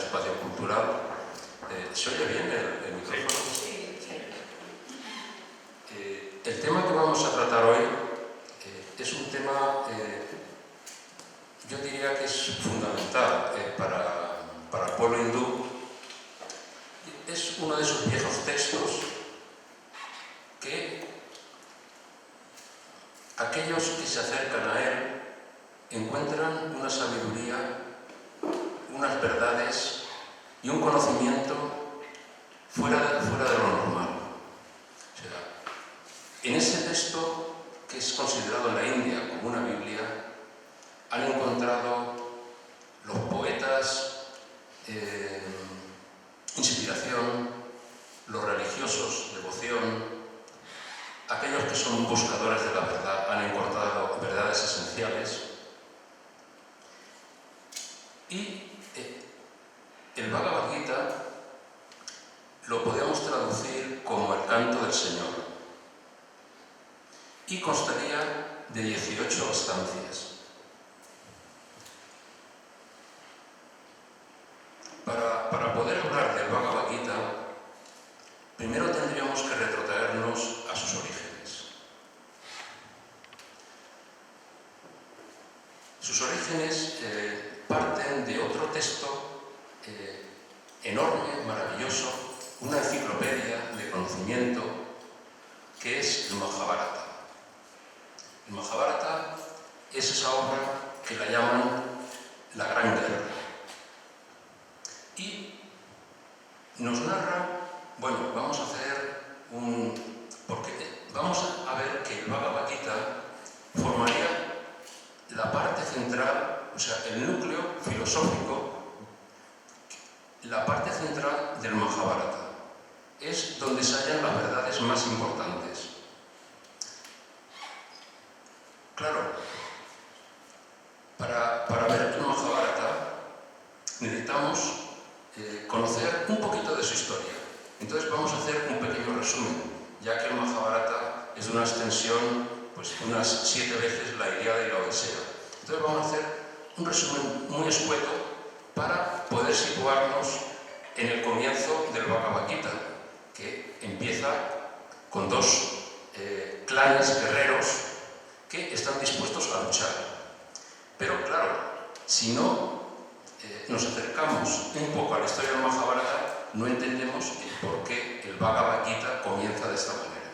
espacio cultural. ¿Se oye bien el micrófono? Sí, sí. El tema que vamos a tratar hoy es un tema, yo diría que es fundamental para el pueblo hindú. Es uno de esos viejos textos que aquellos que se acercan a él encuentran una sabiduría, unas verdades y un conocimiento fuera de lo normal. O sea, en ese texto, que es considerado en la India como una Biblia, han encontrado los poetas inspiración, los religiosos devoción, aquellos que son buscadores de la verdad han encontrado verdades esenciales. Y el Bhagavad Gita lo podemos traducir como el canto del Señor y constaría de 18 estancias. Para poder hablar del Bhagavad Gita, primero tendríamos que retrotraernos a sus orígenes. Sus orígenes parten de otro texto enorme, maravilloso, una enciclopedia de conocimiento que es el Mahabharata. El Mahabharata es esa obra que la llaman la Gran Guerra. Y nos narra, bueno, vamos a hacer porque vamos a ver que el Bhagavad Gita formaría la parte central, o sea, el núcleo filosófico, la parte central del Mahabharata. Es donde se hallan las verdades más importantes. Claro, para ver el Mahabharata necesitamos conocer un poquito de su historia. Entonces vamos a hacer un pequeño resumen, ya que el Mahabharata es de una extensión, pues unas 7 veces la Ilíada y la Odisea. Entonces vamos a hacer un resumen muy escueto para poder situarnos en el comienzo del Bhagavad Gita, que empieza con dos clanes guerreros que están dispuestos a luchar. Pero claro, si no nos acercamos un poco a la historia del Mahabharata, no entendemos el por qué el Bhagavad Gita comienza de esta manera.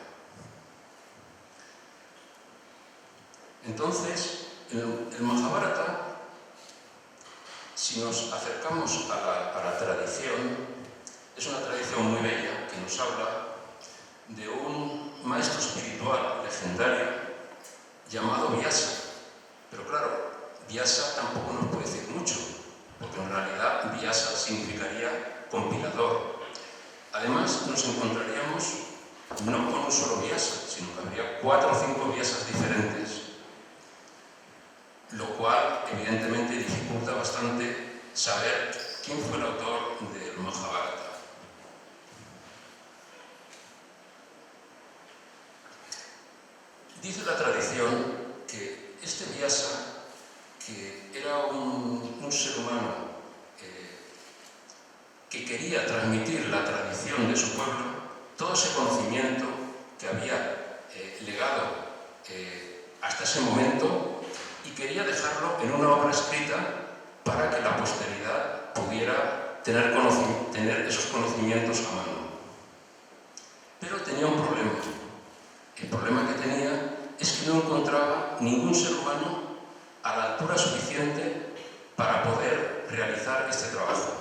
Entonces, el Mahabharata, si nos acercamos a la tradición, es una tradición muy bella que nos habla de un maestro espiritual legendario llamado Vyasa. Pero claro, Vyasa tampoco nos puede decir mucho, porque en realidad Vyasa significaría compilador. Además, nos encontraríamos no con un solo Vyasa, sino que habría 4 o 5 Vyasas diferentes, lo cual evidentemente dificulta bastante saber quién fue el autor del Mahabharata. Dice la tradición que este Vyasa, que era un ser humano que quería transmitir la tradición de su pueblo, todo ese conocimiento que había legado hasta ese momento, y quería dejarlo en una obra escrita para que la posteridad pudiera tener esos conocimientos a mano. Pero tenía un problema. El problema que tenía es que no encontraba ningún ser humano a la altura suficiente para poder realizar este trabajo.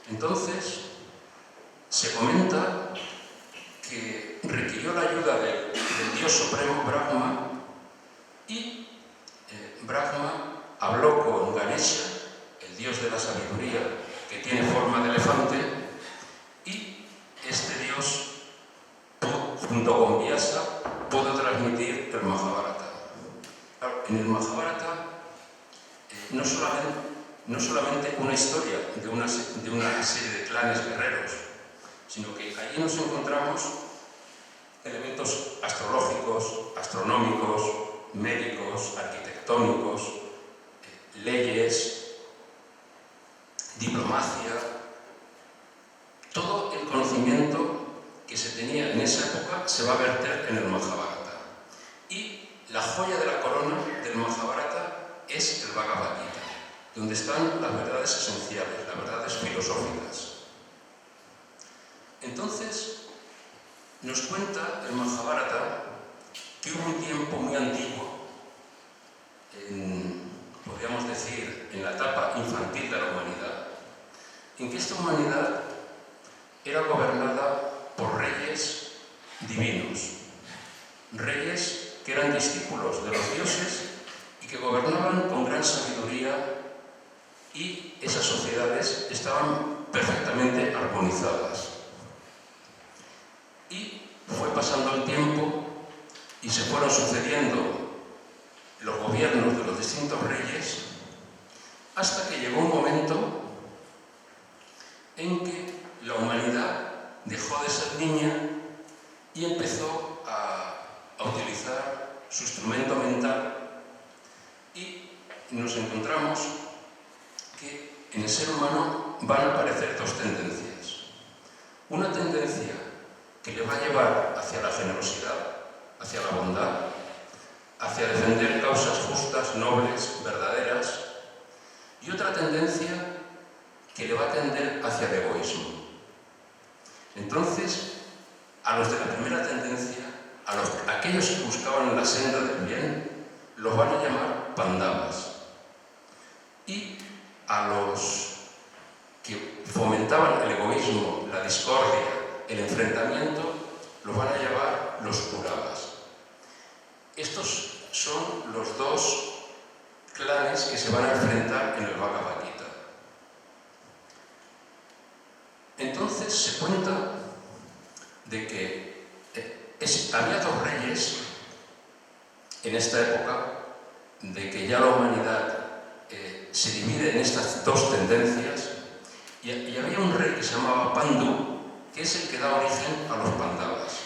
Entonces, se comenta que requirió la ayuda del Dios Supremo Brahma, y Brahma habló con Ganesha, el dios de la sabiduría, que tiene forma de elefante, y este dios, junto con Vyasa, pudo transmitir el Mahabharata. Claro, en el Mahabharata no solamente una historia de una serie de clanes guerreros, sino que allí nos encontramos elementos astrológicos, astronómicos, médicos, arquitectónicos, leyes, diplomacia, todo el conocimiento que se tenía en esa época se va a verter en el Mahabharata. Y la joya de la corona del Mahabharata es el Bhagavad Gita, donde están las verdades esenciales, las verdades filosóficas. Entonces, nos cuenta el Mahabharata que hubo un tiempo muy antiguo, podríamos decir, en la etapa infantil de la humanidad, en que esta humanidad era gobernada por reyes divinos, reyes que eran discípulos de los dioses y que gobernaban con gran sabiduría, y esas sociedades estaban perfectamente armonizadas. Y fue pasando el tiempo y se fueron sucediendo los gobiernos de los distintos reyes, hasta que llegó un momento en que la humanidad dejó de ser niña y empezó a utilizar su instrumento mental, y nos encontramos que en el ser humano van a aparecer dos tendencias. Una tendencia que le va a llevar hacia la generosidad, hacia la bondad, hacia defender causas justas, nobles, verdaderas, y otra tendencia que le va a tender hacia el egoísmo. Entonces, a los de la primera tendencia, a aquellos que buscaban la senda del bien, los van a llamar pandavas. Y a los que fomentaban el egoísmo, la discordia, el enfrentamiento, los van a llamar los kauravas. Estos son los dos clanes que se van a enfrentar en el Bhagavad Gita. Entonces se cuenta de que había dos reyes en esta época, de que ya la humanidad se divide en estas dos tendencias, y había un rey que se llamaba Pandu, que es el que da origen a los Pandavas,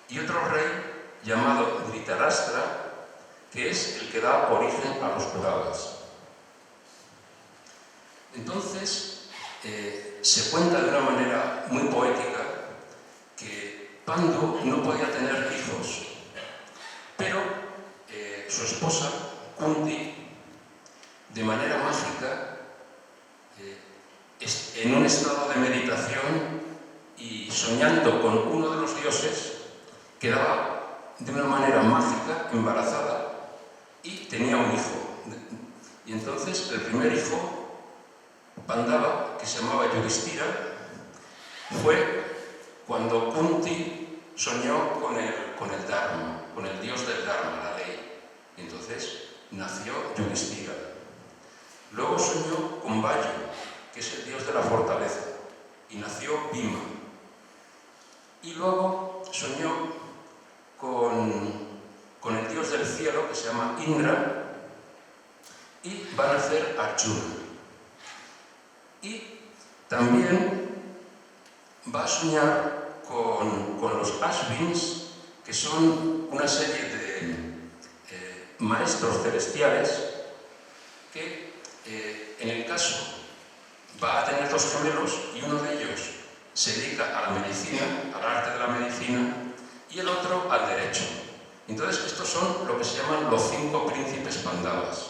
y otro rey llamado Dhritarashtra, que es el que da origen a los Kauravas. Entonces, se cuenta de una manera muy poética que Pandu no podía tener hijos, pero su esposa, Kunti, de manera mágica, en un estado de meditación y soñando con uno de los dioses, quedaba de una manera mágica embarazada y tenía un hijo. Y entonces el primer hijo, Pandava, que se llamaba Yudhishthira, fue cuando Kunti soñó con el Dharma, con el dios del Dharma, la ley. Y entonces nació Yudhishthira. Luego soñó con Vayu, que es el dios de la fortaleza, y nació Bhima. Y luego soñó con el dios del cielo, que se llama Indra, y va a nacer Arjuna. Y también va a soñar con los Ashvins, que son una serie de maestros celestiales que, en el caso, va a tener dos gemelos, y uno de ellos se dedica a la medicina, al arte de la medicina, y el otro al derecho. Entonces, estos son lo que se llaman los 5 príncipes Pandavas.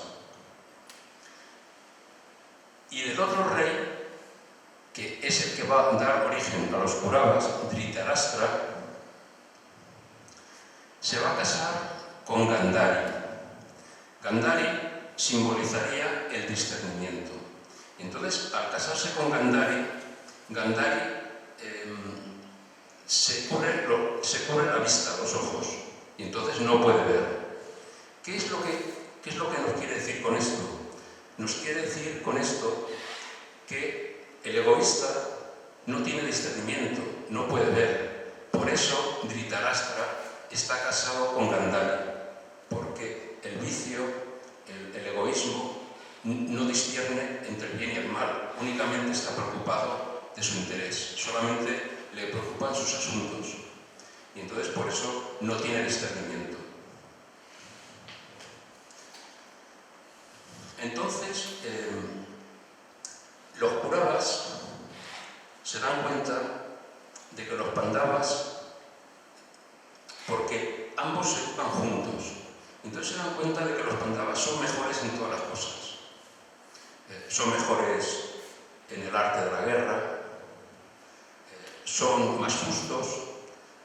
Y del otro rey, que es el que va a dar origen a los Kauravas, Dhritarashtra, se va a casar con Gandhari. Gandhari simbolizaría el discernimiento. Entonces, al casarse con Gandhari, se cubre la vista, los ojos, y entonces no puede ver. ¿Qué es lo que nos quiere decir con esto? Nos quiere decir con esto que el egoísta no tiene discernimiento, no puede ver. Por eso Dhritarashtra está casado con Gandhari, porque el vicio, el egoísmo, no discierne entre el bien y el mal, únicamente está preocupado de su interés, solamente le preocupan sus asuntos, y entonces por eso no tiene discernimiento. Entonces, en todas las cosas. Son mejores en el arte de la guerra, son más justos,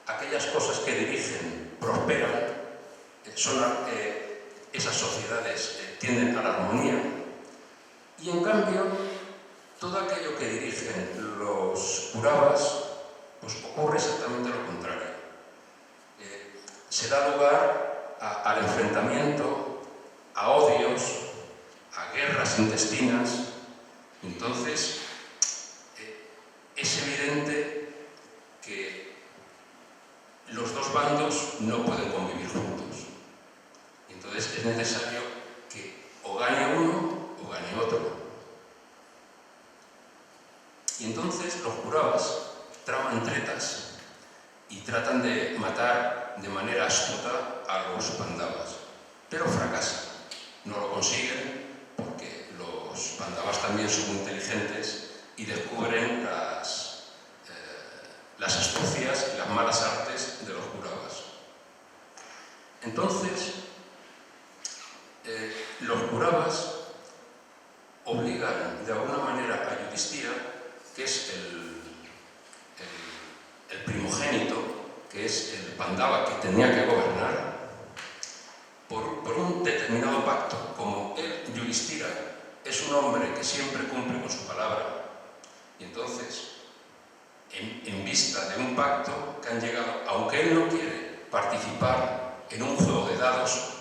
aquellas cosas que dirigen prosperan, esas sociedades tienden a la armonía, y en cambio todo aquello que dirigen los Kauravas pues ocurre exactamente lo contrario. Se da lugar al enfrentamiento, a odios, a guerras intestinas. Entonces es evidente que los dos bandos no pueden convivir juntos. Entonces es necesario que o gane uno o gane otro. Y entonces los Kauravas traman tretas y tratan de matar de manera astuta a los Pandavas, pero fracasan. No lo consiguen porque los Pandavas también son muy inteligentes y descubren las astucias y las malas artes de los Kauravas. Entonces, los Kauravas obligan de alguna manera a Yudhishthira, que es el primogénito, que es el Pandava que tenía que gobernar, por un determinado pacto. Como él, Yudhishthira, es un hombre que siempre cumple con su palabra, y entonces, en vista de un pacto que han llegado, aunque él no quiere participar en un juego de dados,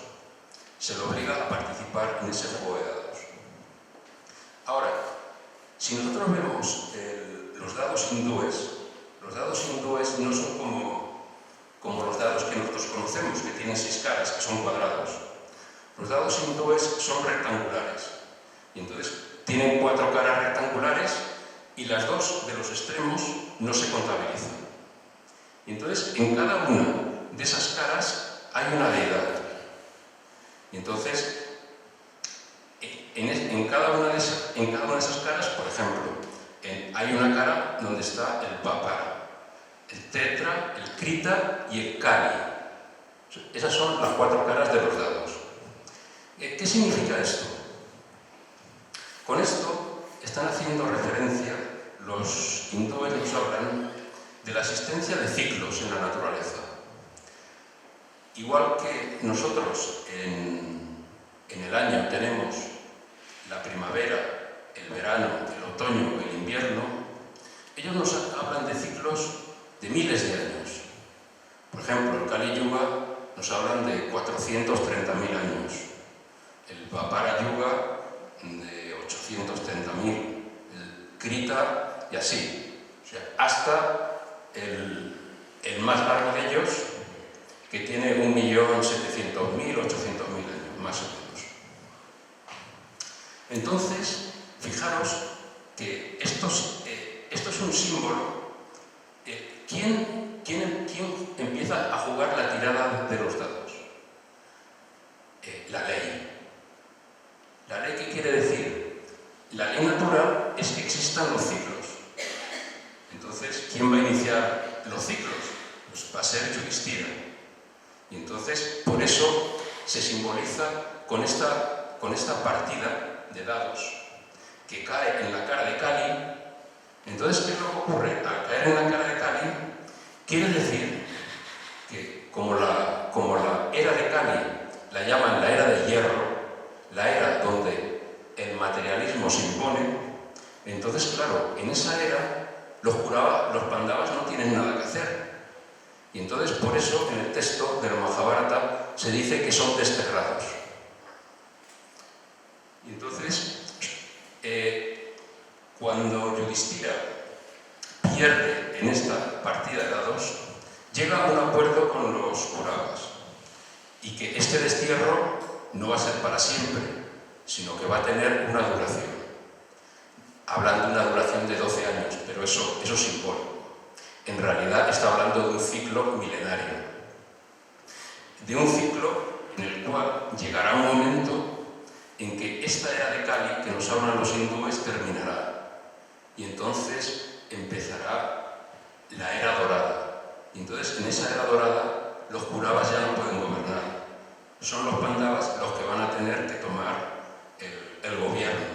se le obliga a participar en ese juego de dados. Ahora, si nosotros vemos los dados hindúes no son como los dados que nosotros conocemos, que tienen 6 caras, que son cuadrados. Los dados hindúes son rectangulares, y entonces tienen 4 caras rectangulares y las 2 de los extremos no se contabilizan. Y entonces en cada una de esas caras hay una deidad. Y entonces en cada una de esas caras, por ejemplo, hay una cara donde está el Vapara, el Tetra, el Krita y el Kali. Esas son las 4 caras de los dados. ¿Qué significa esto? Con esto están haciendo referencia, los hindúes nos hablan de la existencia de ciclos en la naturaleza. Igual que nosotros en el año tenemos la primavera, el verano, el otoño, el invierno, ellos nos hablan de ciclos de miles de años. Por ejemplo, el Kali Yuga nos hablan de 430.000 años, el Vapara Yuga de 830.000, el Krita y así. O sea, hasta el más largo de ellos, que tiene 1.700.000, 800.000 años, más o menos. Entonces, fijaros que esto es un símbolo. ¿Quién empieza a jugar la tirada de los dados? La ley. ¿La ley qué quiere decir? La ley natural es que existan los ciclos. Entonces, ¿quién va a iniciar los ciclos? Pues va a ser Yudhishthira. Y entonces, por eso se simboliza con esta partida de dados que cae en la cara de Kali. Entonces, ¿qué es lo que ocurre? Al caer en la cara de Kali, quiere decir que como la era de Kali la llaman la era de hierro, la era donde el materialismo se impone, entonces, claro, en esa era los Pandavas no tienen nada que hacer. Y entonces, por eso, en el texto del Mahabharata se dice que son desterrados. Y entonces, cuando Yudhishthira pierde en esta partida de dados, llega a un acuerdo con los Kauravas, y que este destierro no va a ser para siempre, sino que va a tener una duración. Hablan de una duración de 12 años, pero eso es simbólico. En realidad está hablando de un ciclo milenario, de un ciclo en el cual llegará un momento en que esta era de Kali, que nos hablan los hindúes, terminará. Y entonces empezará la era dorada. Y entonces en esa era dorada los Kauravas ya no pueden gobernar. Son los Pandavas los que van a tener que tomar el gobierno,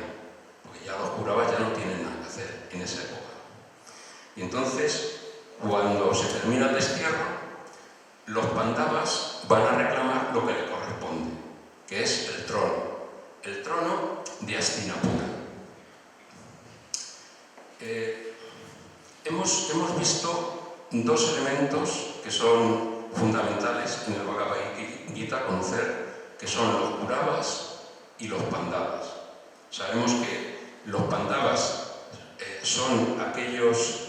porque ya los Kauravas ya no tienen nada que hacer en esa época. Y entonces, cuando se termina el destierro, los Pandavas van a reclamar lo que le corresponde, que es el trono de Hastinapura. Hemos visto dos elementos que son fundamentales en el Bhagavad Gita conocer, que son los Kauravas y los Pandavas. Sabemos que los Pandavas son aquellos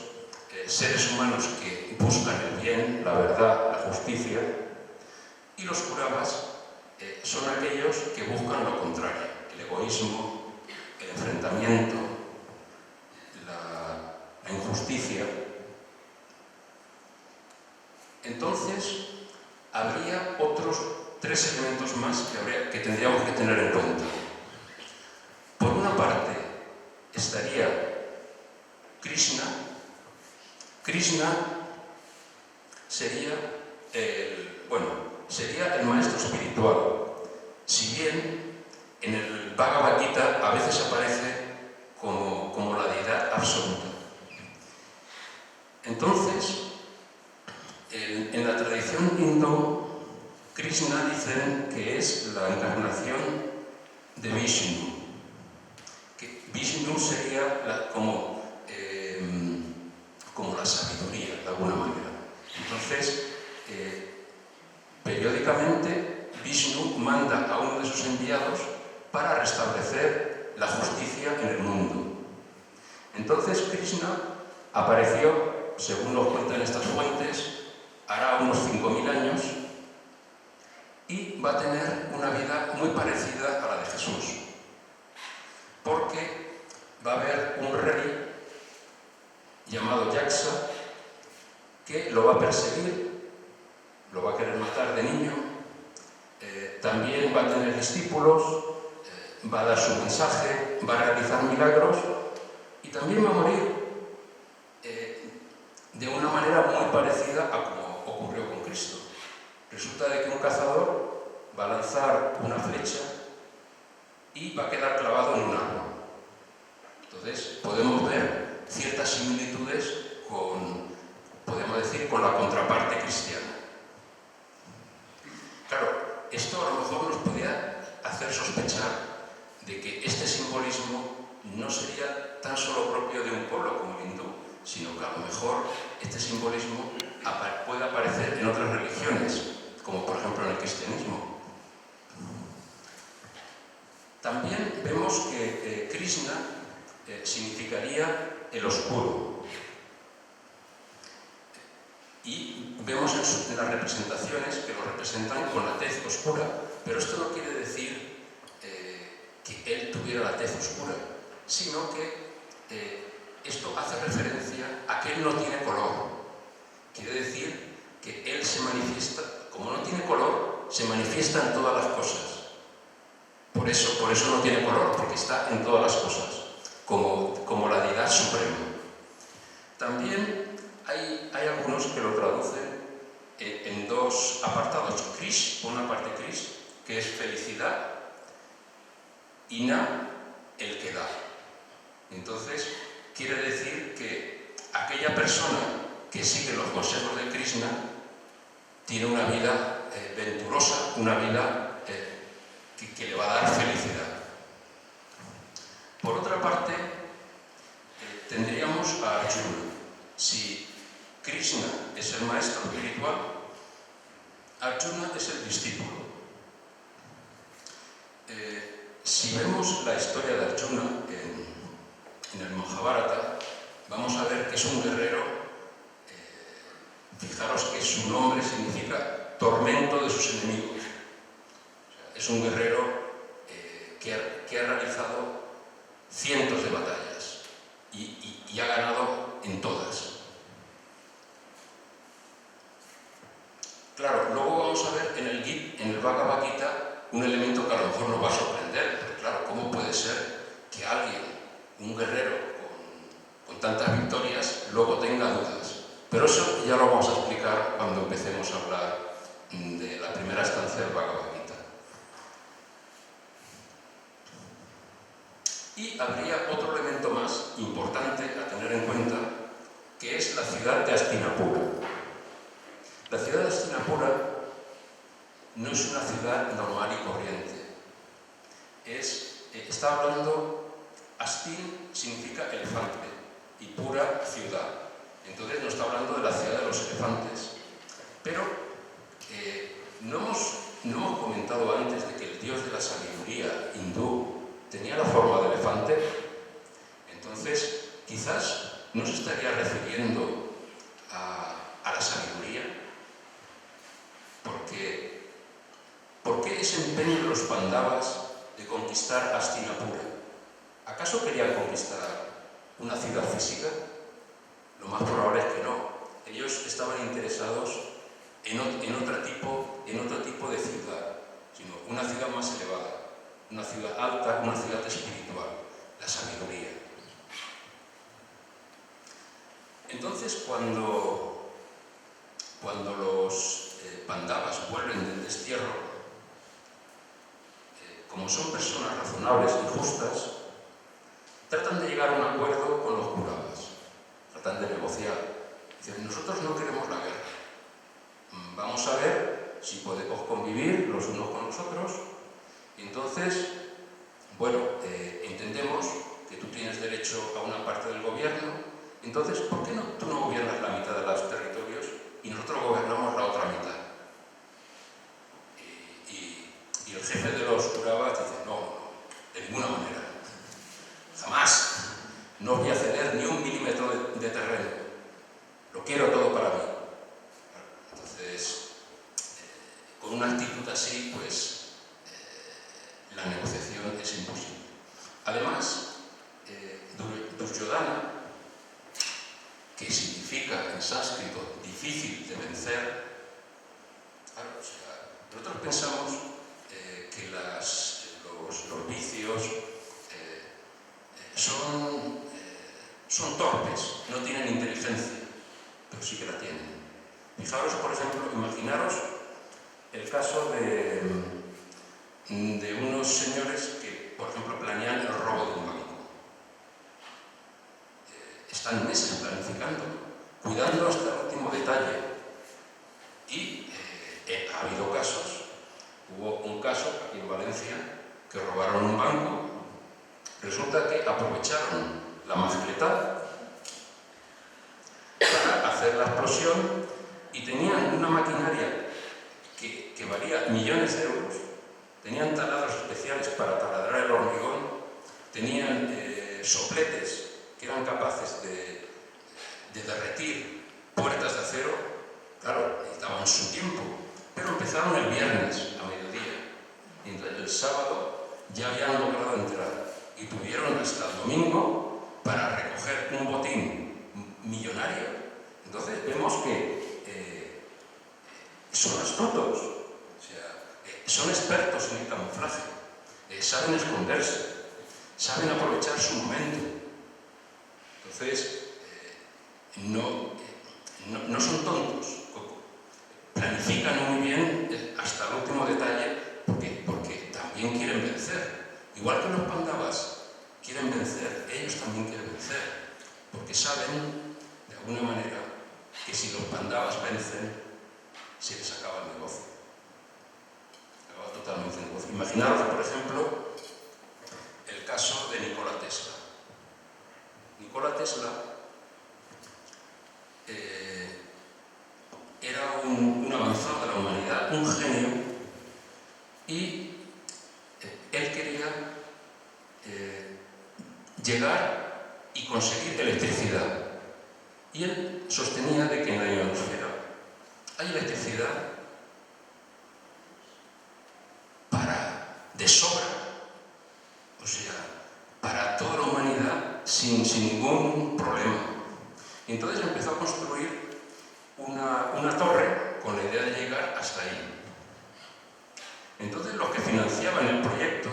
seres humanos que buscan el bien, la verdad, la justicia, y los Kauravas son aquellos que buscan lo contrario, el egoísmo, el enfrentamiento, la injusticia. Entonces, habría otros tres elementos más que tendríamos que tener en cuenta. Por una parte, estaría Krishna. Krishna sería el maestro espiritual. Si bien en el Bhagavad Gita a veces aparece como la deidad absoluta. Entonces, en la tradición hindú, Krishna dicen que es la encarnación de Vishnu. Que Vishnu sería como la sabiduría, de alguna manera. Entonces, periódicamente, Vishnu manda a uno de sus enviados para restablecer la justicia en el mundo. Entonces, Krishna apareció, según nos cuentan estas fuentes, hará unos 5.000 años y va a tener una vida muy parecida a la de Jesús. Porque va a haber un rey llamado Yaksa que lo va a perseguir, lo va a querer matar de niño, también va a tener discípulos, va a dar su mensaje, va a realizar milagros y también va a morir de una manera muy parecida a como ocurrió con Cristo. Resulta de que un cazador va a lanzar una flecha y va a quedar clavado en un árbol. Entonces podemos ver ciertas similitudes con la contraparte cristiana. Claro, esto a lo mejor nos podría hacer sospechar de que este simbolismo no sería tan solo propio de un pueblo como el hindú, sino que a lo mejor este simbolismo puede aparecer en otras religiones, como por ejemplo en el cristianismo. También vemos que Krishna significaría el oscuro. Y vemos en las representaciones que lo representan con la tez oscura, pero esto no quiere decir que él tuviera la tez oscura, sino que esto hace referencia a que él no tiene color. Quiere decir que él se manifiesta, como no tiene color, se manifiesta en todas las cosas. Por eso no tiene color, porque está en todas las cosas, como la deidad suprema. También hay algunos que lo traducen en dos apartados. Krish, por una parte Krish, que es felicidad, y Na, el que da. Entonces, quiere decir que aquella persona que sigue los consejos de Krishna tiene una vida venturosa, una vida que le va a dar felicidad. Por otra parte, tendríamos a Arjuna. Si Krishna es el maestro espiritual, Arjuna es el discípulo. Si vemos la historia de Arjuna en el Mahabharata, vamos a ver que es un guerrero. Fijaros que su nombre significa tormento de sus enemigos. O sea, es un guerrero que ha realizado cientos de batallas y ha ganado en todas. Claro, luego vamos a ver en el Bhagavad Gita un elemento que a lo mejor nos va a sorprender, pero claro, ¿cómo puede ser que alguien, un guerrero con tantas victorias, luego tenga dudas? Pero eso ya lo vamos a explicar cuando empecemos a hablar de la primera estancia del Bhagavad Gita. habría otro elemento más importante a tener en cuenta, que es la ciudad de Hastinapura. La ciudad de Hastinapura no es una ciudad normal y corriente. Está hablando, Hastin significa elefante y pura ciudad. Entonces no está hablando de la ciudad de los elefantes. Pero no hemos comentado antes de que el dios de la sabiduría hindú tenía la forma de elefante. Entonces, quizás no se estaría refiriendo a la sabiduría. ¿Por qué ese empeño de los Pandavas de conquistar Hastinapura? ¿Acaso querían conquistar una ciudad física? Lo más probable es que no. Ellos estaban interesados en otro tipo de ciudad, sino una ciudad más elevada, una ciudad alta, una ciudad espiritual, la sabiduría. Entonces, cuando los Pandavas vuelven del destierro, como son personas razonables y justas, tratan de llegar a un acuerdo con los Kauravas, tratan de negociar. Dicen, nosotros no queremos la guerra. Vamos a ver si podemos convivir los unos con los otros. Y entonces, bueno, entendemos que tú tienes derecho a una parte del gobierno. Entonces, ¿por qué tú no gobiernas la mitad de los territorios y nosotros gobernamos la otra mitad? Y el jefe de los Kauravas dice, no, de ninguna manera. Jamás. No os voy a ceder ni un milímetro de terreno. Lo quiero todo para mí. Entonces, con una actitud así, pues, la negociación es imposible. Además, Duryodhana, que significa en sánscrito difícil de vencer, claro, o sea, nosotros pensamos que los vicios son torpes, no tienen inteligencia, pero sí que la tienen. Fijaros, por ejemplo, imaginaros el caso de unos señores que, por ejemplo, planean el robo de un banco. Están meses planificando, cuidando hasta el último detalle. Y ha habido casos. Hubo un caso aquí en Valencia que robaron un banco. Resulta que aprovecharon la mascletá para hacer la explosión y tenían una maquinaria que valía millones de euros. Tenían taladros especiales para taladrar el hormigón, tenían sopletes que eran capaces de derretir puertas de acero. Claro, necesitaban su tiempo, pero empezaron el viernes a mediodía y entonces el sábado ya habían logrado entrar y tuvieron hasta el domingo para recoger un botín millonario. Entonces vemos que son astutos, o sea, son expertos en el camuflaje, saben esconderse, saben aprovechar su momento. Entonces, no son tontos, planifican muy bien hasta el último detalle porque también quieren vencer. Igual que los Pandavas quieren vencer, ellos también quieren vencer, porque saben, de alguna manera, que si los Pandavas vencen, se les acaba el negocio. Acaba totalmente el negocio. Imaginaros, por ejemplo, el caso de Nikola Tesla. Nikola Tesla era un avanzado de la humanidad, un genio, y él quería llegar y conseguir electricidad. Y él sostenía de que en la ionosfera hay electricidad de sobra, o sea, para toda la humanidad sin ningún problema. Y entonces empezó a construir una torre con la idea de llegar hasta ahí. Entonces los que financiaban el proyecto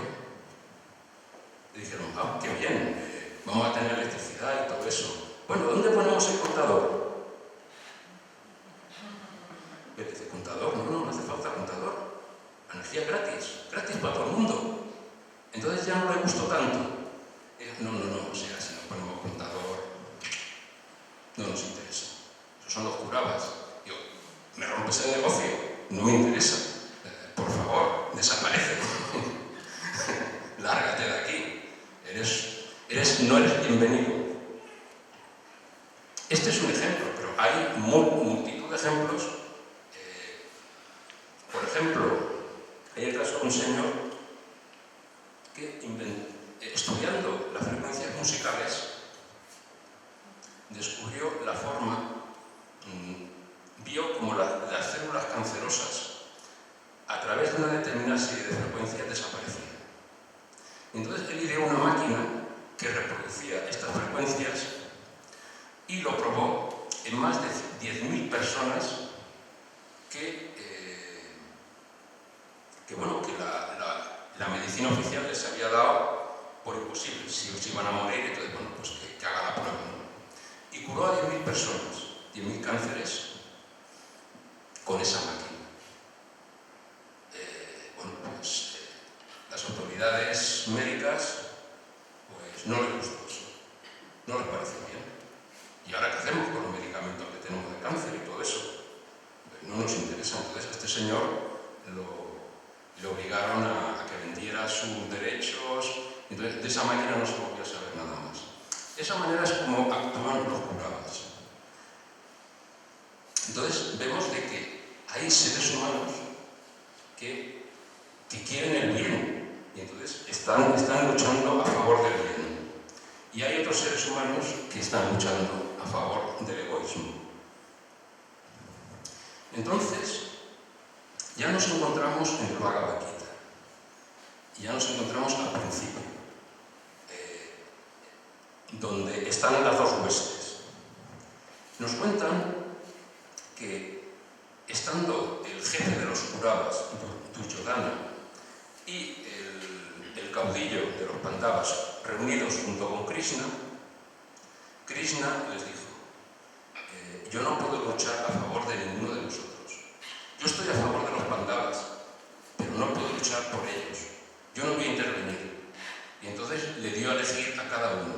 le dijeron, qué bien, vamos a tener electricidad y todo eso. Bueno, ¿dónde ponemos el contador? Y él dice, ¿contador? No hace falta contador. La energía es gratis para todo el mundo. Entonces ya no le gustó tanto. No, Esos son los curabas. Digo, me rompes el negocio, no me interesa. Por favor, desaparece. Lárgate de aquí. No eres bienvenido. Este es un ejemplo, pero hay multitud de ejemplos. Por ejemplo, hay el caso de un señor que estudiando las frecuencias musicales descubrió la forma, vio como las células cancerosas a través de una determinada serie de frecuencias desaparecían. Entonces él ideó una máquina que reproducía estas frecuencias y lo probó en más de 10.000 personas que la medicina oficial les había dado por imposible, si os iban a morir, entonces, bueno, pues que haga la prueba, ¿no? Y curó a 10.000 personas, 10.000 cánceres, con esa máquina. Las autoridades médicas, pues no les gustó eso, no les pareció bien. ¿Y ahora qué hacemos con los medicamentos que tenemos de cáncer y todo eso? Pues no nos interesa. Entonces a este señor le obligaron a que vendiera sus derechos. Entonces de esa manera no se volvió a saber nada más. De esa manera es como actúan los curabas. Entonces vemos de que hay seres humanos que quieren el bien y entonces están luchando a favor del bien. Y hay otros seres humanos que están luchando a favor del egoísmo. Entonces, ya nos encontramos en el Bhagavad Gita. Y ya nos encontramos al principio, donde están las dos huestes. Nos cuentan que, estando el jefe de los Kauravas, Duryodhana, y el caudillo de los Pandavas reunidos junto con Krishna, Krishna les dijo: yo no puedo luchar a favor de ninguno de vosotros. Yo estoy a favor de los Pandavas, pero no puedo luchar por ellos. Yo no voy a intervenir. Y entonces le dio a elegir a cada uno.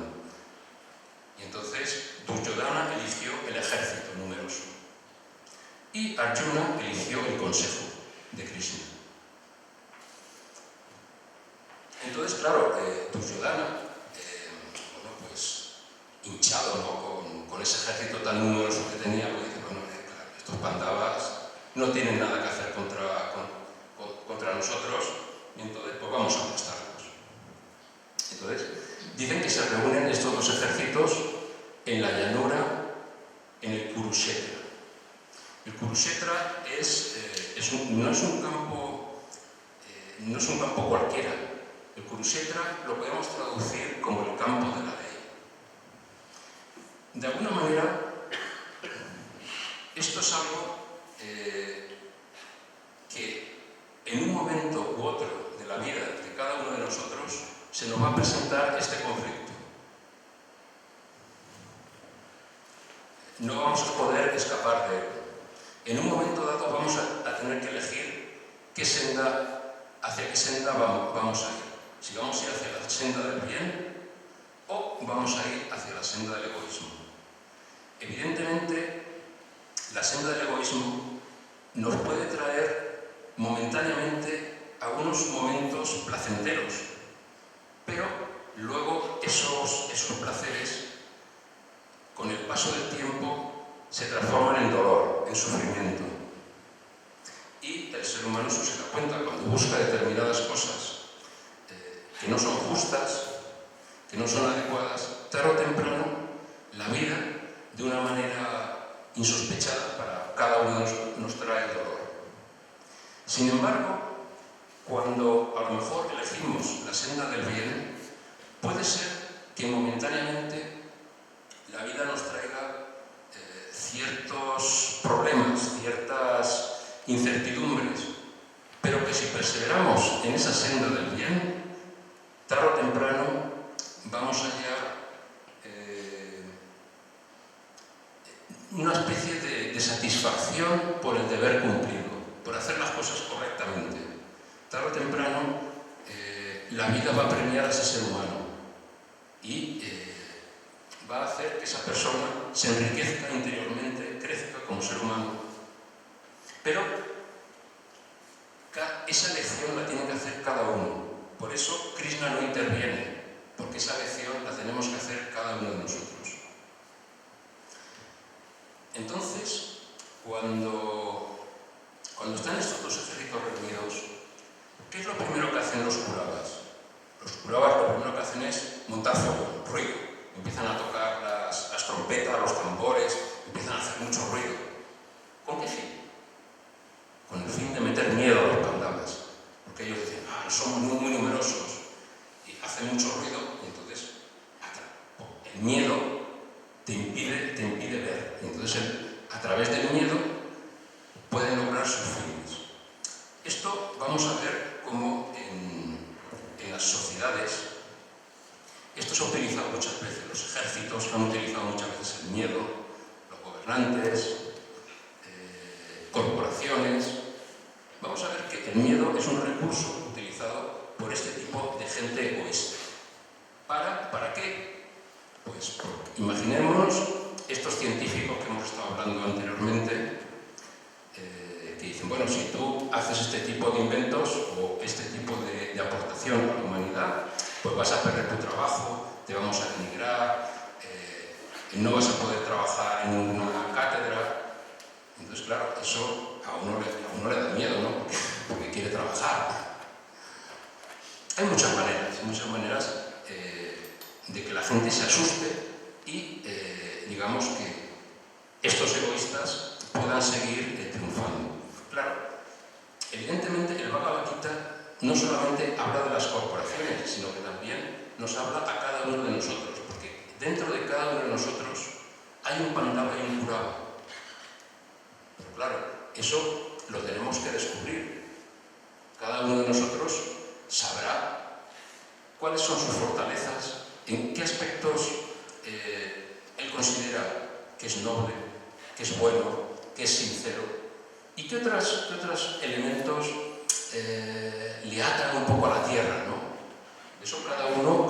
Y entonces Duryodhana eligió el ejército numeroso. Y Arjuna eligió el consejo de Krishna. Entonces, claro, Duryodhana, hinchado, ¿no?, con ese ejército tan numeroso que tenía, pues dice: bueno, claro, estos Pandavas no tienen nada que hacer contra nosotros, y entonces pues vamos a aplastarlos. Entonces, dicen que se reúnen estos dos ejércitos en la llanura, en el Kurukshetra. El Kurukshetra no es un campo cualquiera. El Kurukshetra lo podemos traducir como el campo de la ley. De alguna manera, esto es algo que en un momento u otro de la vida de cada uno de nosotros se nos va a presentar este conflicto. No vamos a poder escapar de él. En un momento dado vamos a tener que elegir hacia qué senda vamos a ir. Si vamos a ir hacia la senda del bien o vamos a ir hacia la senda del egoísmo. Evidentemente, la senda del egoísmo nos puede traer momentáneamente algunos momentos placenteros, pero luego esos placeres, con el paso del tiempo, se transforman en dolor, en sufrimiento. Y el ser humano eso se da cuenta cuando busca determinadas cosas que no son justas, que no son adecuadas. Tarde o temprano, la vida, de una manera insospechada para cada uno de nosotros, nos trae el dolor. Sin embargo, cuando a lo mejor elegimos la senda del bien, puede ser que momentáneamente la vida nos traiga ciertos problemas, ciertas incertidumbres, pero que si perseveramos en esa senda del bien, tarde o temprano vamos a hallar una especie de satisfacción por el deber cumplido, por hacer las cosas correctamente. Tarde o temprano la vida va a premiar a ese ser humano y va a hacer que esa persona se enriquezca interiormente, crezca como ser humano. Pero esa elección la tiene que hacer cada uno. Por eso Krishna no interviene, porque esa elección la tenemos que hacer cada uno de nosotros. Entonces, cuando están estos dos ejércitos reunidos, ¿qué es lo primero que hacen los Kauravas? Los Kauravas lo primero que hacen es montar fuego, ruido. Empiezan a tocar las trompetas, los tambores, empiezan a hacer mucho ruido. ¿Con qué fin? Con el fin de meter miedo a los Pandavas. Porque ellos dicen, somos muy numerosos y hace mucho ruido, y entonces el miedo te impide ver. Y entonces a través del miedo pueden lograr sus fines. Esto vamos a ver cómo en las sociedades esto se ha utilizado muchas veces. Los ejércitos han utilizado muchas veces el miedo, los gobernantes, corporaciones. Vamos a ver que el miedo es un recurso utilizado por este tipo de gente egoísta. ¿Para qué? Pues imaginémonos estos científicos que hemos estado hablando anteriormente, que dicen, bueno, si tú haces este tipo de inventos o este tipo de aportación a la humanidad, pues vas a perder tu trabajo, te vamos a denigrar, no vas a poder trabajar en una cátedra. Entonces, claro, eso a uno le da miedo, ¿no? Porque quiere trabajar. Hay muchas maneras de que la gente se asuste y, digamos, que estos egoístas puedan seguir triunfando. Claro, evidentemente el Bhagavad Gita no solamente habla de las corporaciones, sino que también nos habla a cada uno de nosotros, porque dentro de cada uno de nosotros hay un Pandava y un Kaurava. Pero claro, eso lo tenemos que descubrir. Cada uno de nosotros sabrá cuáles son sus fortalezas, en qué aspectos él considera que es noble, que es bueno, que es sincero, y qué otros elementos le atan un poco a la tierra, ¿no? Eso cada uno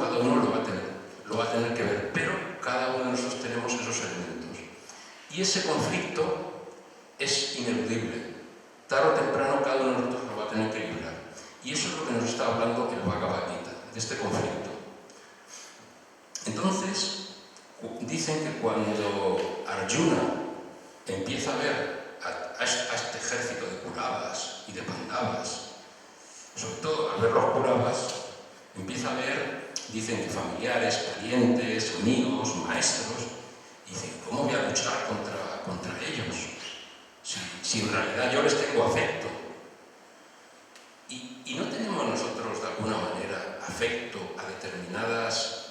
lo va a tener que ver, pero cada uno de nosotros tenemos esos elementos. Y ese conflicto es ineludible. Tarde o temprano cada uno de nosotros lo va a tener que librar. Y eso es lo que nos está hablando el Bhagavad Gita, de este conflicto. Entonces, dicen que cuando Arjuna empieza a ver a este ejército de Kauravas y de Pandavas, sobre todo al ver los Kauravas, empieza a ver, dicen que familiares, parientes, amigos, maestros, y dicen, ¿cómo voy a luchar contra ellos? Si en realidad yo les tengo afecto. Y no tenemos nosotros de alguna manera afecto a determinados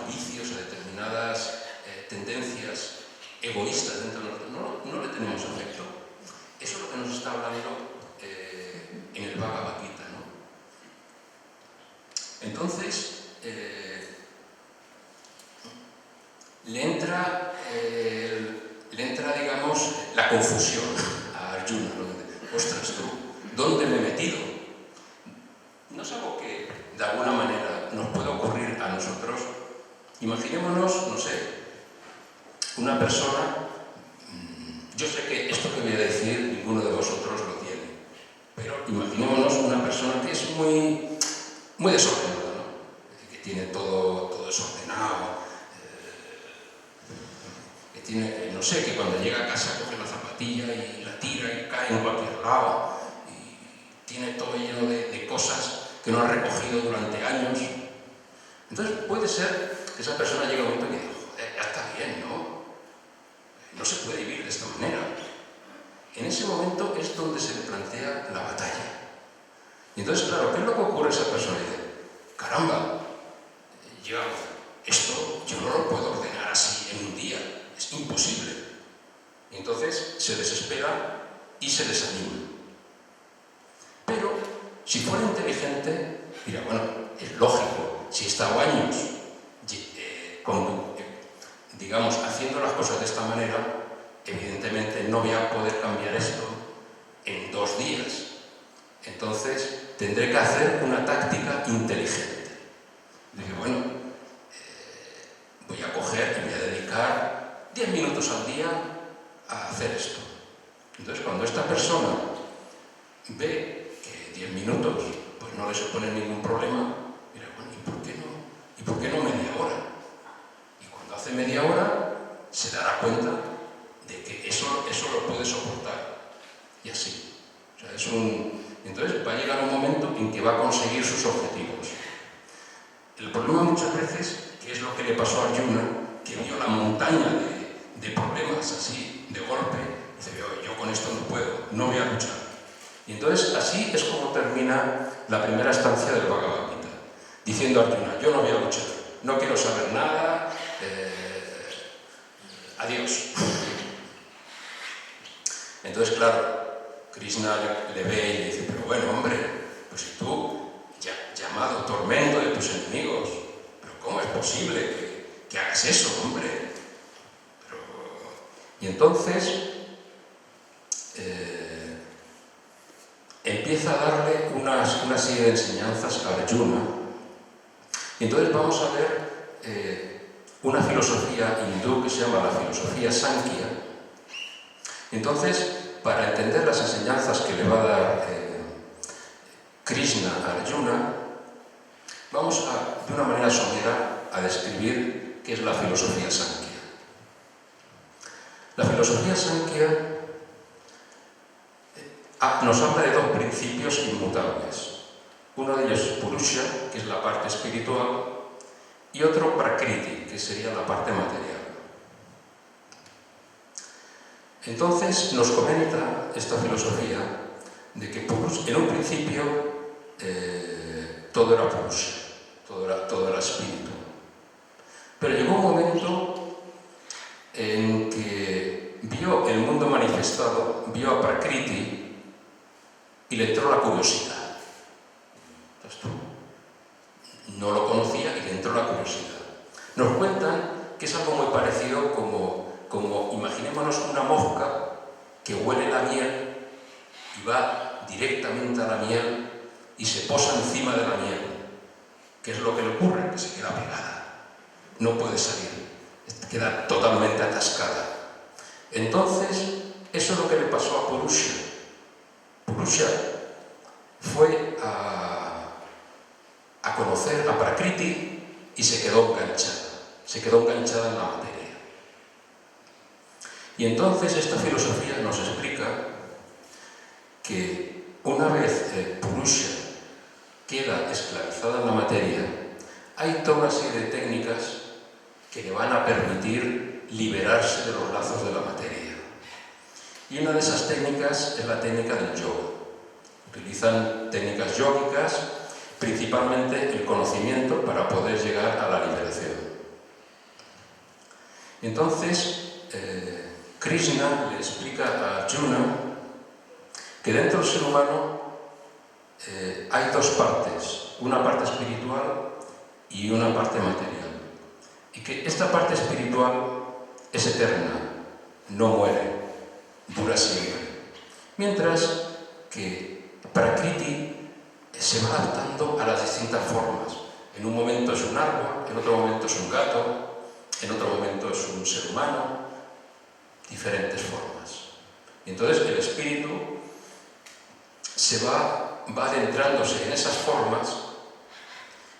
vicios, a determinadas tendencias egoístas dentro de nosotros. No le tenemos afecto. Eso es lo que nos está hablando en el Bhagavad Gita, ¿no? Entonces, le entra, digamos, la confusión a Arjuna, ¿no? Ostras, tú, ¿dónde me he metido? No es algo que de alguna manera nos puede ocurrir a nosotros. Imaginémonos, no sé, una persona, yo sé que esto que voy a decir ninguno de vosotros lo tiene, pero imaginémonos una persona que es muy desordenada, ¿no? Que tiene todo desordenado, que tiene, no sé, que cuando llega a casa coge la zapatilla y la tira y cae en cualquier lado, y tiene todo lleno de cosas que no ha recogido durante años. Entonces puede ser que esa persona llegue a un momento que diga, joder, ya está bien, ¿no? No se puede vivir de esta manera. En ese momento es donde se le plantea la batalla. Y entonces, claro, ¿qué es lo que ocurre a esa persona? Dice, caramba, esto yo no lo puedo ordenar así en un día, es imposible. Y entonces se desespera y se desanima. Pero si fuera inteligente, dirá, bueno, es lógico, si he estado años digamos, haciendo las cosas de esta manera, evidentemente no voy a poder cambiar esto en 2 días. Entonces tendré que hacer una táctica inteligente. Dije, bueno, voy a coger y voy a dedicar 10 minutos al día a hacer esto. Entonces, cuando esta persona ve que 10 minutos pues no le suponen ningún problema, mira, bueno, ¿y por qué no? ¿Y por qué no media hora? Y cuando hace media hora, se dará cuenta de que eso lo puede soportar. Y así. O sea, entonces va a llegar un momento en que va a conseguir sus objetivos. El problema muchas veces, que es lo que le pasó a Arjuna, que vio la montaña de problemas así, de golpe, y dice, yo con esto no puedo, no voy a luchar. Y entonces así es como termina la primera estancia del Bhagavad Gita, diciendo a Arjuna, yo no voy a luchar, no quiero saber nada, adiós. Entonces, claro, Krishna le ve y le dice, pero bueno, hombre, pues si tú, llamado tormento de tus enemigos, pero ¿cómo es posible que hagas eso, hombre? Y entonces empieza a darle una serie de enseñanzas a Arjuna. Y entonces vamos a ver una filosofía hindú que se llama la filosofía Sankhya. Entonces, para entender las enseñanzas que le va a dar Krishna a Arjuna, vamos de una manera somera a describir qué es la filosofía Sankhya. La filosofía Sankhya nos habla de dos principios inmutables. Uno de ellos es Purusha, que es la parte espiritual, y otro Prakriti, que sería la parte material. Entonces nos comenta esta filosofía de que en un principio todo era Purusha, todo era espíritu. Pero llegó un momento en que vio el mundo manifestado, vio a Prakriti y le entró la curiosidad. Entonces, no lo conocía y le entró la curiosidad. Nos cuentan que es algo muy parecido como imaginémonos una mosca que huele la miel y va directamente a la miel y se posa encima de la miel. ¿Qué es lo que le ocurre? Que se queda pegada. No puede salir. Queda totalmente atascada. Entonces, eso es lo que le pasó a Purusha. Purusha fue a conocer a Prakriti y se quedó enganchada en la materia. Y entonces esta filosofía nos explica que una vez Purusha queda esclavizada en la materia, hay toda una serie de técnicas que le van a permitir liberarse de los lazos de la materia. Y una de esas técnicas es la técnica del yoga. Utilizan técnicas yógicas, principalmente el conocimiento para poder llegar a la liberación. Entonces, Krishna le explica a Arjuna que dentro del ser humano hay dos partes, una parte espiritual y una parte material. Y que esta parte espiritual es eterna, no muere, dura siempre. Mientras que Prakriti se va adaptando a las distintas formas. En un momento es un árbol, en otro momento es un gato, en otro momento es un ser humano, diferentes formas. Y entonces el espíritu se va adentrándose en esas formas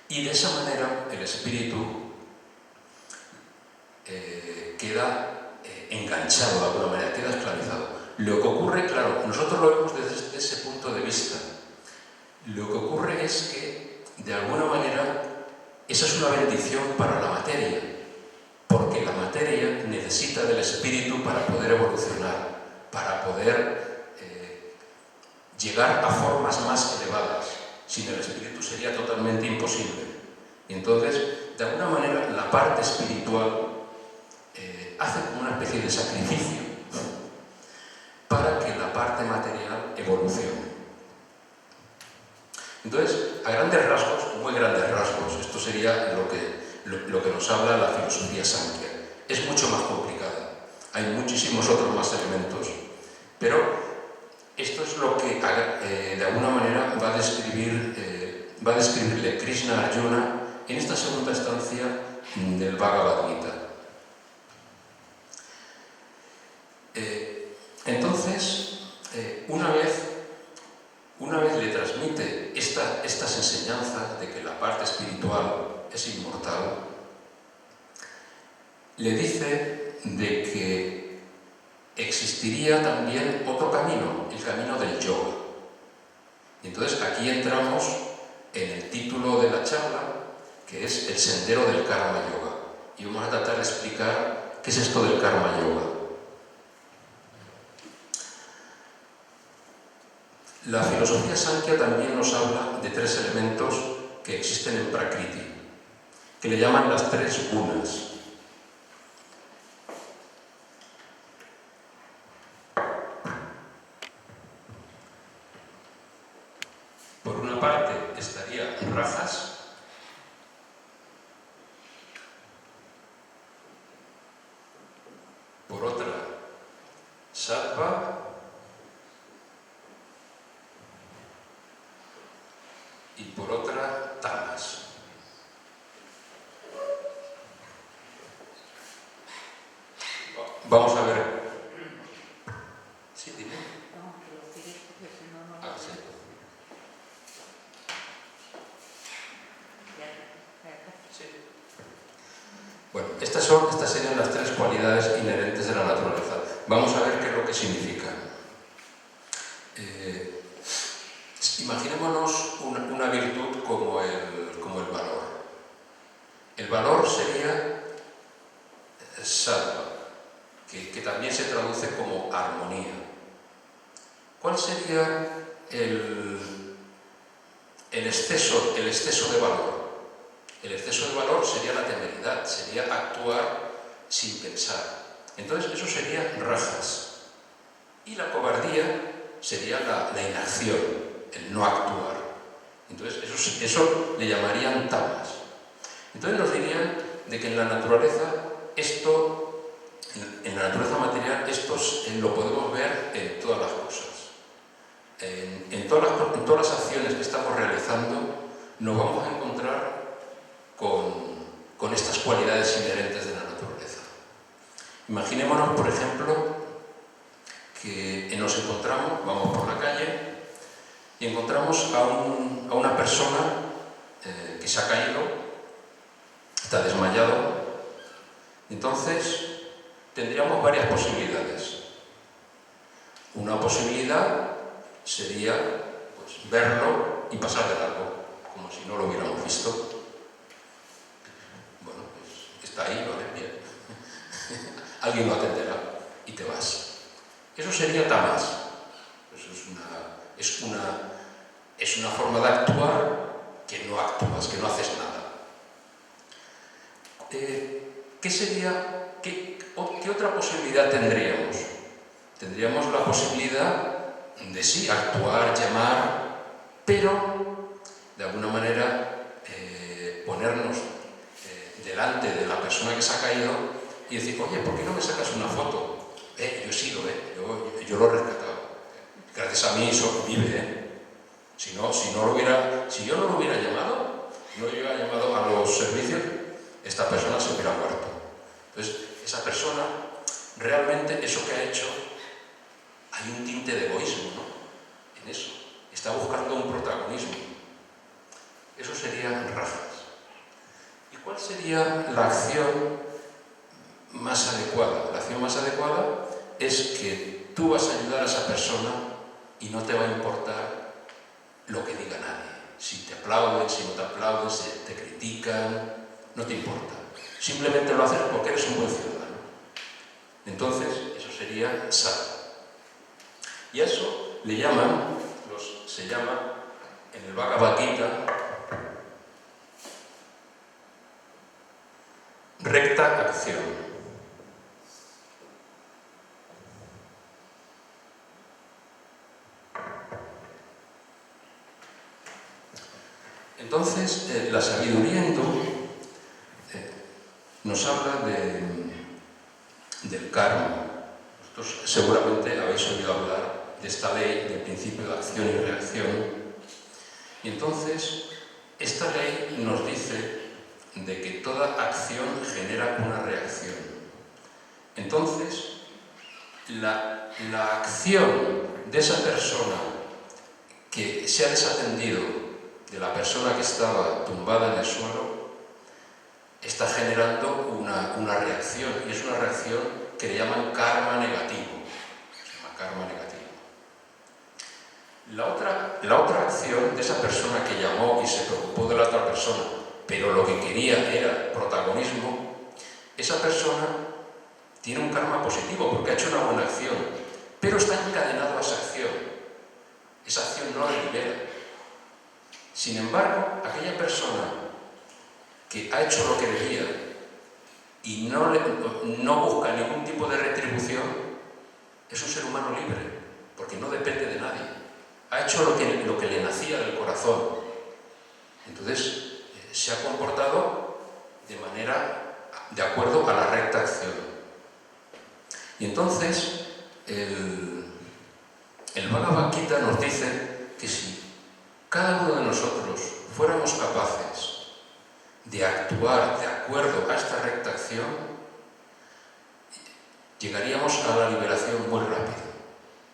y de esa manera el espíritu queda enganchado de alguna manera, queda esclavizado. Lo que ocurre, claro, nosotros lo vemos desde ese punto de vista. Lo que ocurre es que, de alguna manera, esa es una bendición para la materia, porque la materia necesita del espíritu para poder evolucionar, para poder llegar a formas más elevadas. Sin el espíritu sería totalmente imposible. Y entonces, de alguna manera, la parte espiritual hace como una especie de sacrificio para que la parte material evolucione. Entonces, a grandes rasgos, muy grandes rasgos, esto sería lo que nos habla la filosofía Sankhya. Es mucho más complicada, hay muchísimos otros más elementos, pero esto es lo que de alguna manera va a describirle Krishna a Arjuna en esta segunda estancia del Bhagavad Gita. entonces, una vez le transmite estas enseñanzas de que la parte espiritual es inmortal, le dice de que existiría también otro camino, el camino del yoga. Y entonces aquí entramos en el título de la charla, que es el sendero del karma yoga. Y vamos a tratar de explicar qué es esto del karma yoga. La filosofía Samkhya también nos habla de tres elementos que existen en Prakriti, que le llaman las tres gunas. Por una parte estaría rajas, por otra sattva y por otra tamas. Vamos a ver. Sí, dime. Ah, sí. Sí. Bueno, estas serían las tres cualidades inherentes de la naturaleza. Vamos a ver qué es lo que significan. Imaginémonos una virtud como el valor. El valor sería sattva, que también se traduce como armonía. ¿Cuál sería el exceso de valor? El exceso de valor sería la temeridad, sería actuar sin pensar. Entonces eso sería rajas. Y la cobardía sería la inacción, el no actuar. Entonces eso le llamarían tamas. Entonces nos dirían de que en la naturaleza en la naturaleza material esto lo podemos ver en todas las cosas. En todas las acciones que estamos realizando nos vamos a encontrar con estas cualidades inherentes de la naturaleza. Imaginémonos, por ejemplo, que nos encontramos, vamos por la calle y encontramos a una persona que se ha caído, está desmayado. Entonces tendríamos varias posibilidades. Una posibilidad sería pues, verlo y pasar de largo, como si no lo hubiéramos visto. Bueno, pues está ahí, vale, bien. Alguien lo atenderá y te vas. Eso sería tamas. Eso es una forma de actuar que no actúas, que no haces nada. ¿Qué otra posibilidad tendríamos? Tendríamos la posibilidad de sí, actuar, llamar, pero de alguna manera ponernos delante de la persona que se ha caído y decir, oye, ¿por qué no me sacas una foto? Yo he sido, yo lo he rescatado. Gracias a mí eso vive, Si yo no lo hubiera llamado, no hubiera llamado a los servicios, esta persona se hubiera muerto. Entonces, esa persona, realmente eso que ha hecho, hay un tinte de egoísmo, ¿no? En eso. Está buscando un protagonismo. Eso serían rajas. ¿Y cuál sería la acción más adecuada? La acción más adecuada es que tú vas a ayudar a esa persona y no te va a importar lo que diga nadie. Si te aplauden, si no te aplauden, si te critican, no te importa. Simplemente lo haces porque eres un buen ciudadano. Entonces, eso sería sattva. Y a eso le llaman, se llama en el Bhagavad Gita, recta acción. Entonces, la sabiduría hindú nos habla del karma. Vosotros seguramente habéis oído hablar de esta ley del principio de acción y reacción. Y entonces, esta ley nos dice de que toda acción genera una reacción. Entonces, la acción de esa persona que se ha desatendido de la persona que estaba tumbada en el suelo está generando una reacción, y es una reacción que le llaman karma negativo. Se llama karma negativo. La otra acción de esa persona que llamó y se preocupó de la otra persona, pero lo que quería era protagonismo, esa persona tiene un karma positivo porque ha hecho una buena acción, pero está encadenado a esa acción. Esa acción no le libera. Sin embargo, aquella persona que ha hecho lo que debía y no busca ningún tipo de retribución, es un ser humano libre, porque no depende de nadie. Ha hecho lo que le nacía del corazón. Entonces, se ha comportado de acuerdo a la recta acción. Y entonces, el Bhagavad Gita nos dice que si cada uno de nosotros fuéramos capaces de actuar de acuerdo a esta recta acción, llegaríamos a la liberación muy rápido,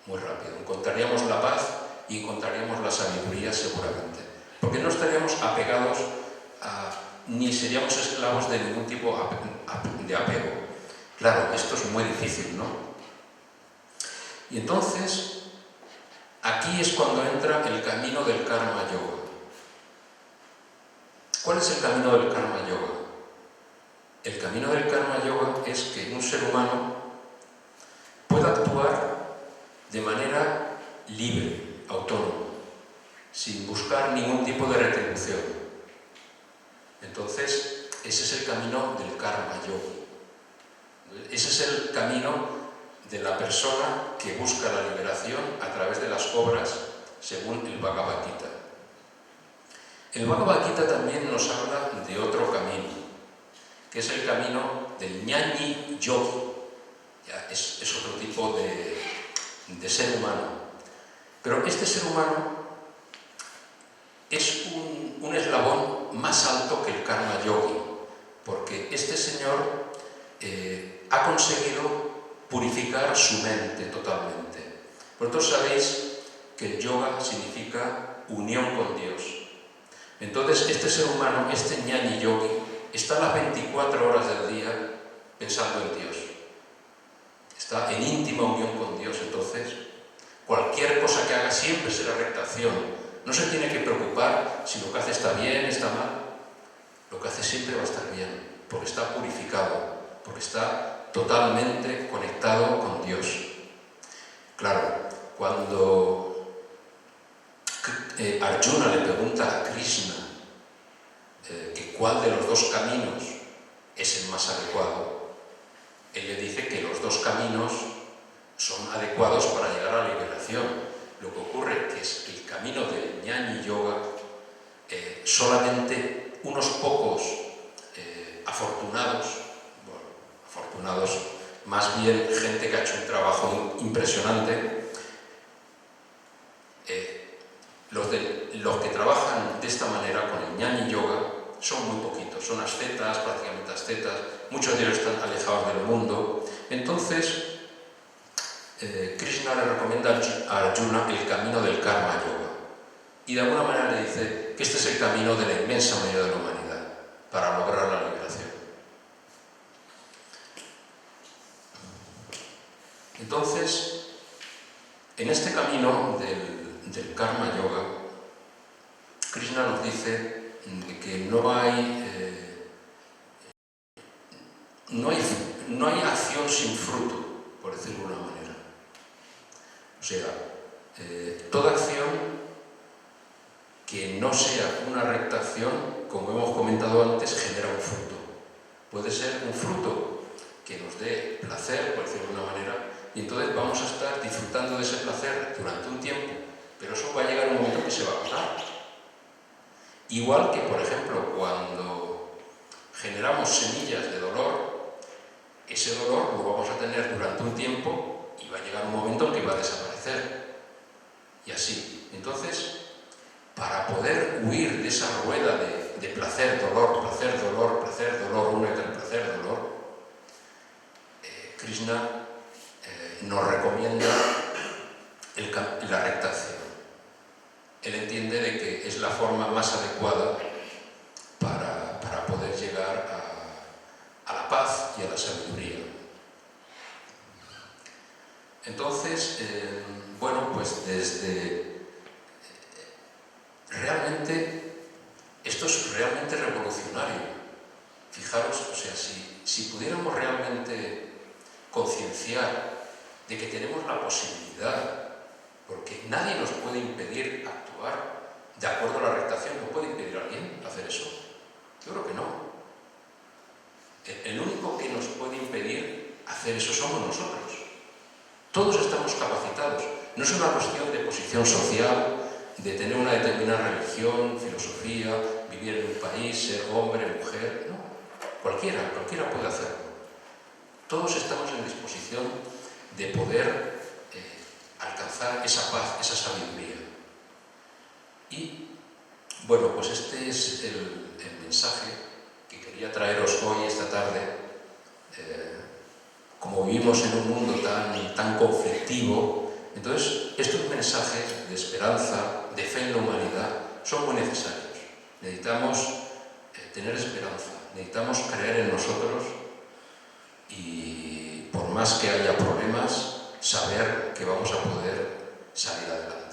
muy rápido. Encontraríamos la paz y encontraríamos la sabiduría seguramente, porque no estaríamos apegados ni seríamos esclavos de ningún tipo de apego. Claro, esto es muy difícil, ¿no? Y entonces, aquí es cuando entra el camino del Karma Yoga. ¿Cuál es el camino del Karma Yoga? El camino del Karma Yoga es que un ser humano pueda actuar de manera libre, autónoma, sin buscar ningún tipo de retribución. Entonces, ese es el camino del Karma Yoga. Ese es el camino de la persona que busca la liberación a través de las obras, según el Bhagavad Gita. El Bhagavad Gita también nos habla de otro camino, que es el camino del Jnani Yogi. Ya es otro tipo de ser humano. Pero este ser humano es un eslabón más alto que el Karma Yogi, porque este señor ha conseguido purificar su mente totalmente. Vosotros sabéis que el yoga significa unión con Dios. Entonces, este ser humano, este Jnani Yogi, está las 24 horas del día pensando en Dios. Está en íntima unión con Dios. Entonces, cualquier cosa que haga siempre será recta acción. No se tiene que preocupar si lo que hace está bien, está mal. Lo que hace siempre va a estar bien, porque está purificado, porque está totalmente conectado con Dios. Claro, cuando Arjuna le pregunta a Krishna que cuál de los dos caminos es el más adecuado, él le dice que los dos caminos son adecuados para llegar a la liberación. Lo que ocurre que es que el camino del Jnani Yoga, solamente unos pocos afortunados, más bien gente que ha hecho un trabajo impresionante, los que trabajan de esta manera con el Jnani Yoga son muy poquitos, son ascetas, prácticamente ascetas, muchos de ellos están alejados del mundo. Entonces, Krishna le recomienda a Arjuna el camino del Karma Yoga, y de alguna manera le dice que este es el camino de la inmensa mayoría de la humanidad para lograr la liberación. Entonces, en este camino del Karma Yoga, Krishna nos dice que no hay acción sin fruto, por decirlo de una manera. O sea, toda acción que no sea una recta acción, como hemos comentado antes, genera un fruto. Puede ser un fruto que nos dé placer, por decirlo de una manera, y entonces vamos a estar disfrutando de ese placer durante un tiempo, pero eso va a llegar un momento que se va a acabar. Igual que, por ejemplo, cuando generamos semillas de dolor, ese dolor lo vamos a tener durante un tiempo y va a llegar un momento en que va a desaparecer. Y así. Entonces, para poder huir de esa rueda de placer, dolor, placer, dolor, placer, dolor, una y otra placer, dolor, Krishna nos recomienda la rectación. Él entiende de que es la forma más adecuada para poder llegar a la paz y a la sabiduría. Entonces, bueno, pues realmente, esto es realmente revolucionario. Fijaros, o sea, si pudiéramos realmente concienciar de que tenemos la posibilidad, porque nadie nos puede impedir actuar de acuerdo a la rectación. ¿No puede impedir a alguien hacer eso? Yo creo que no. El único que nos puede impedir hacer eso somos nosotros. Todos estamos capacitados. No es una cuestión de posición social, de tener una determinada religión, filosofía, vivir en un país, ser hombre, mujer. No. Cualquiera puede hacerlo. Todos estamos en disposición de poder alcanzar esa paz, esa sabiduría. Y, bueno, pues este es el mensaje que quería traeros hoy, esta tarde. Como vivimos en un mundo tan conflictivo, entonces estos mensajes de esperanza, de fe en la humanidad, son muy necesarios. Necesitamos tener esperanza, necesitamos creer en nosotros y por más que haya problemas, saber que vamos a poder salir adelante.